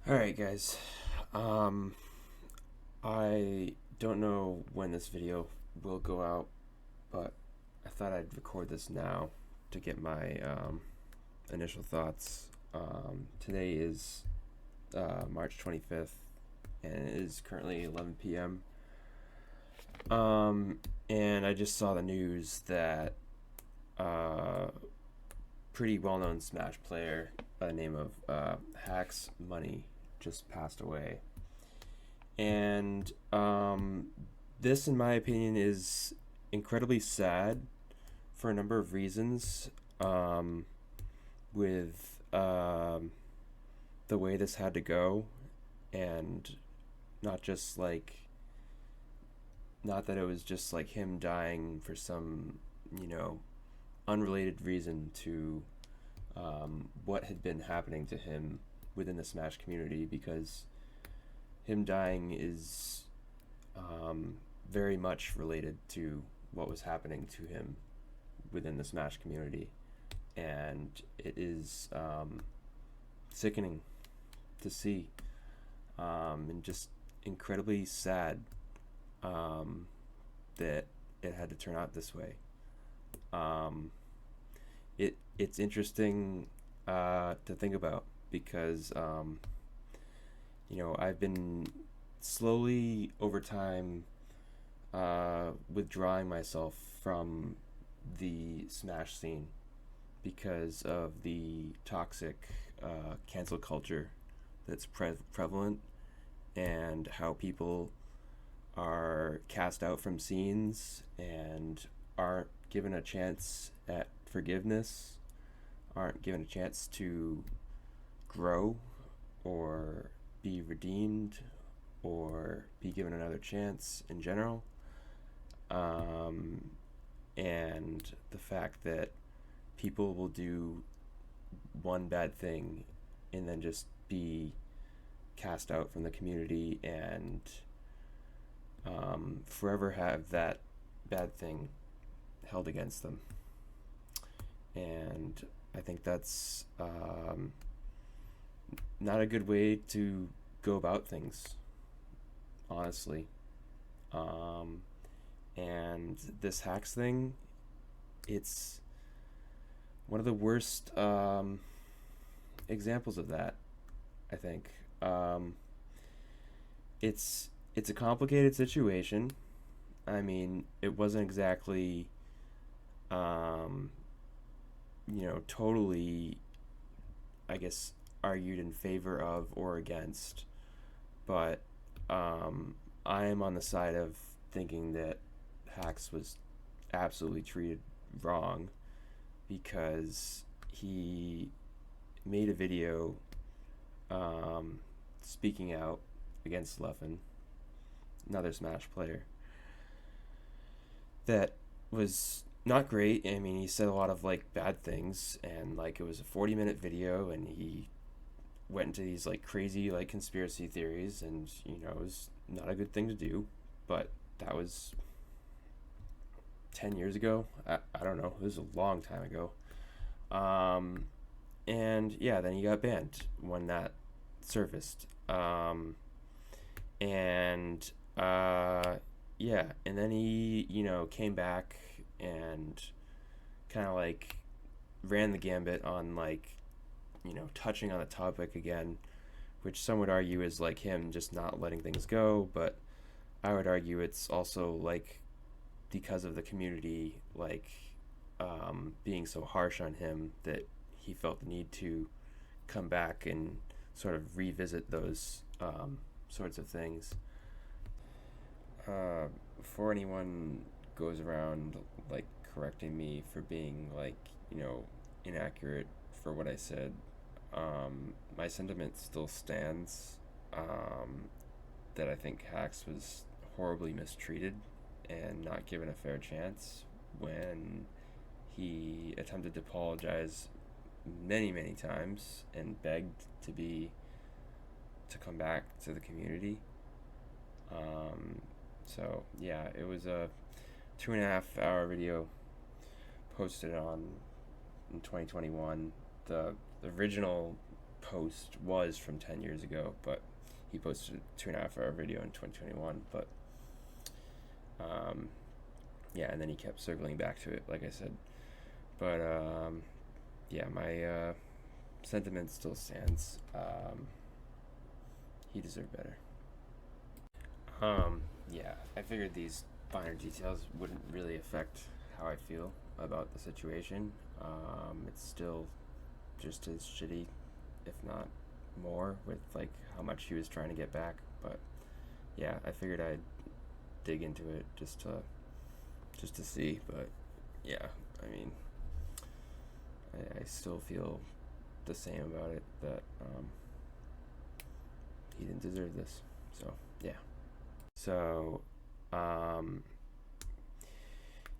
All right, guys. Um, I don't know when this video will go out, but I thought I'd record this now to get my initial thoughts. Today is March 25th, and it is currently 11 p.m. And I just saw the news that pretty well-known Smash player by the name of Hacks Money just passed away. And this, in my opinion, is incredibly sad for a number of reasons. With the way this had to go, and not just like, not that it was just like him dying for some, you know, unrelated reason to what had been happening to him within the Smash community, because him dying is very much related to what was happening to him within the Smash community, and it is sickening to see, and just incredibly sad that it had to turn out this way. Um, it's interesting to think about because I've been slowly over time withdrawing myself from the Smash scene because of the toxic cancel culture that's prevalent, and how people are cast out from scenes and aren't given a chance at forgiveness, aren't given a chance to grow or be redeemed or be given another chance in general. Um, and the fact that people will do one bad thing and then just be cast out from the community and forever have that bad thing held against them. And I think that's not a good way to go about things, honestly. Um, and this hacks thing, it's one of the worst examples of that, I think. It's a complicated situation. I mean, it wasn't exactly, um, totally, I guess, argued in favor of or against, but I am on the side of thinking that Hacks was absolutely treated wrong, because he made a video speaking out against Leffen, another Smash player, that was not great. I mean, he said a lot of like bad things, and like it was a 40-minute video, and he went into these like crazy like conspiracy theories, and it was not a good thing to do. But that was 10 years ago. I don't know. It was a long time ago. Um, and yeah, then he got banned when that surfaced. And yeah, and then he, came back and kind of like ran the gambit on like, touching on the topic again, which some would argue is like him just not letting things go, but I would argue it's also like because of the community, like being so harsh on him, that he felt the need to come back and sort of revisit those sorts of things. Before anyone goes around like correcting me for being like, inaccurate for what I said, my sentiment still stands, that I think Hacks was horribly mistreated and not given a fair chance when he attempted to apologize many, many times and begged to come back to the community. Um, so yeah, it was a 2.5 hour video posted on in 2021. The original post was from 10 years ago, but he posted a 2.5 hour video in 2021. But yeah, and then he kept circling back to it, like I said. But yeah, my sentiment still stands. He deserved better. Yeah, I figured these finer details wouldn't really affect how I feel about the situation. It's still just as shitty, if not more, with like how much he was trying to get back. But yeah, I figured I'd dig into it just to see. But yeah, I mean, I still feel the same about it, that he didn't deserve this. So yeah. So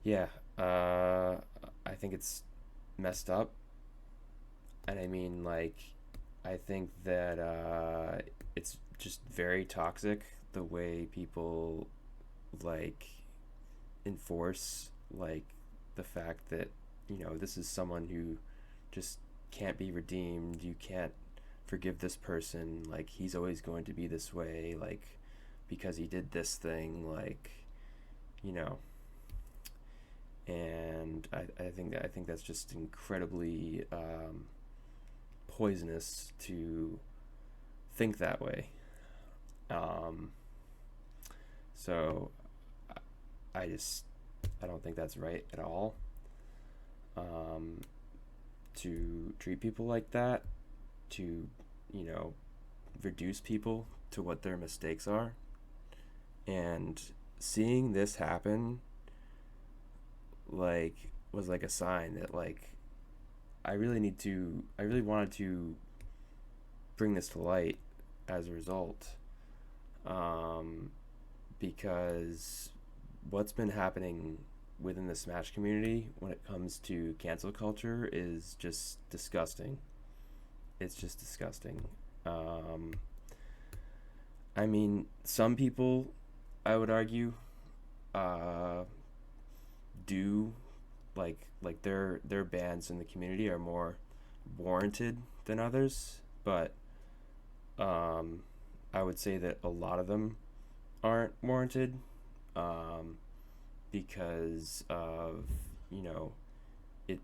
yeah, I think it's messed up, and I mean, like, I think that it's just very toxic the way people like enforce like the fact that, you know, this is someone who just can't be redeemed. You can't forgive this person. Like, he's always going to be this way. Like, because he did this thing. Like, you know. And I think that's just incredibly poisonous to think that way. Um, so I just I don't think that's right at all. Um, to treat people like that, to, you know, reduce people to what their mistakes are. And seeing this happen, like, was like a sign that, like, I really wanted to bring this to light as a result. Um, because what's been happening within the Smash community when it comes to cancel culture is just disgusting. It's just disgusting. Um, I mean, some people, I would argue, uh, do like their bans in the community are more warranted than others, but um, I would say that a lot of them aren't warranted, um, because of, you know,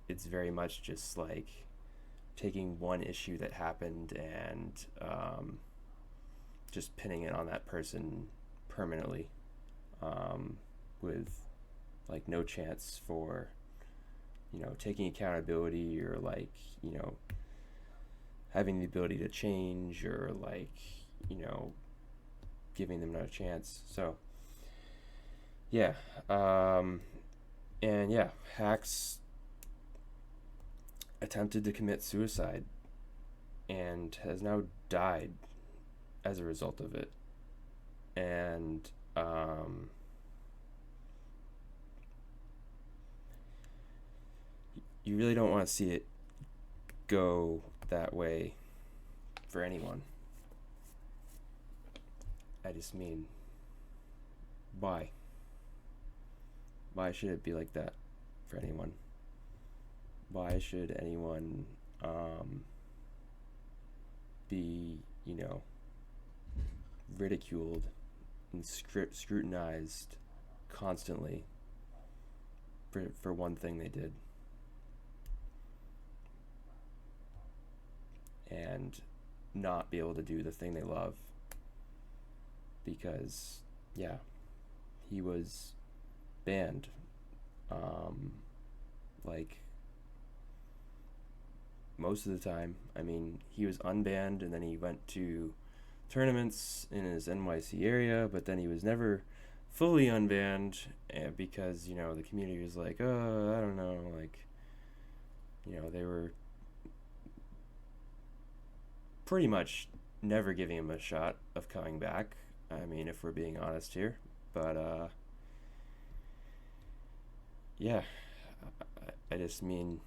it's very much just like taking one issue that happened and just pinning it on that person permanently, with like no chance for, you know, taking accountability, or like, you know, having the ability to change, or like, you know, giving them another chance. So yeah, and yeah, Hacks attempted to commit suicide and has now died as a result of it. And you really don't want to see it go that way for anyone. I just mean, why? Why should it be like that for anyone? Why should anyone be, you know, ridiculed and scrutinized constantly for one thing they did? And not be able to do the thing they love, because yeah, he was banned, like most of the time. I mean, he was unbanned, and then he went to tournaments in his NYC area, but then he was never fully unbanned, because, you know, the community was like, oh, I don't know, like, you know, they were pretty much never giving him a shot of coming back. I mean, if we're being honest here. But yeah, I just mean,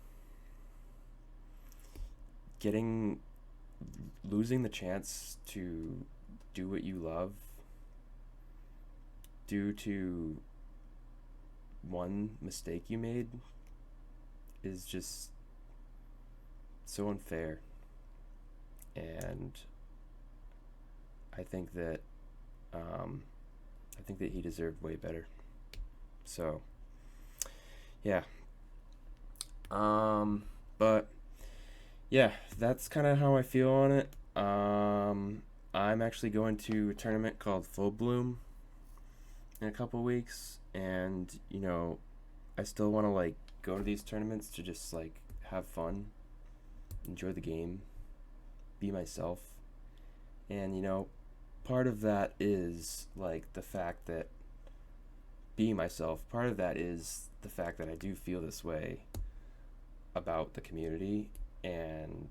losing the chance to do what you love due to one mistake you made is just so unfair. and I think that he deserved way better. So yeah, but yeah, that's kind of how I feel on it. I'm actually going to a tournament called Full Bloom in a couple weeks, and I still want to like go to these tournaments to just like have fun, enjoy the game, be myself, and part of that is like the fact that being myself. Part of that is the fact that I do feel this way about the community, and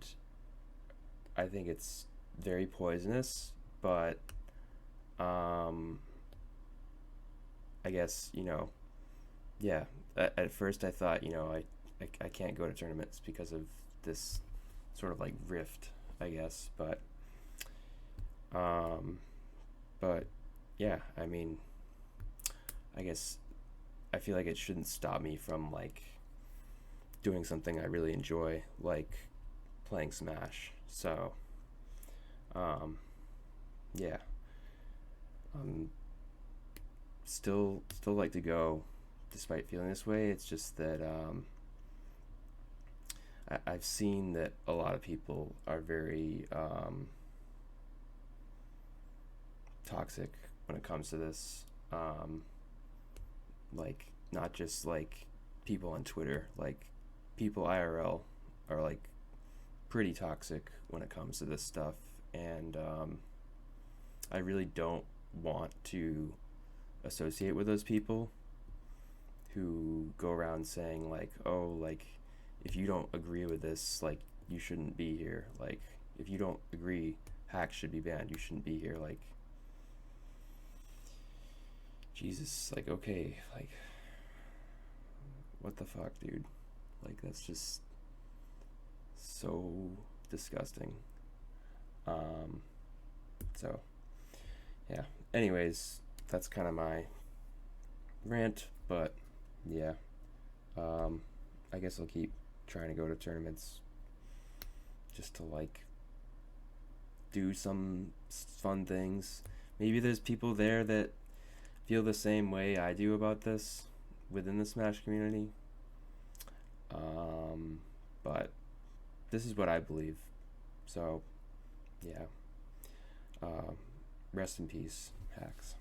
I think it's very poisonous. But I guess yeah. At first, I thought I can't go to tournaments because of this sort of like rift, I guess. Um, but yeah, I mean, I guess I feel like it shouldn't stop me from like doing something I really enjoy, like playing Smash. So, um, yeah, I'm still like to go, despite feeling this way. It's just that I've seen that a lot of people are very toxic when it comes to this. Like not just like people on Twitter, like people IRL are like pretty toxic when it comes to this stuff, and I really don't want to associate with those people who go around saying like, oh, like if you don't agree with this, like you shouldn't be here. Like if you don't agree, hacks should be banned. You shouldn't be here. Like Jesus, like okay, like what the fuck, dude? Like that's just so disgusting. Um, so yeah. Anyways, that's kind of my rant, but yeah. Um, I guess I'll keep trying to go to tournaments just to like do some fun things. Maybe there's people there that feel the same way I do about this within the Smash community. Um, but this is what I believe. So, yeah. Um, rest in peace, hacks.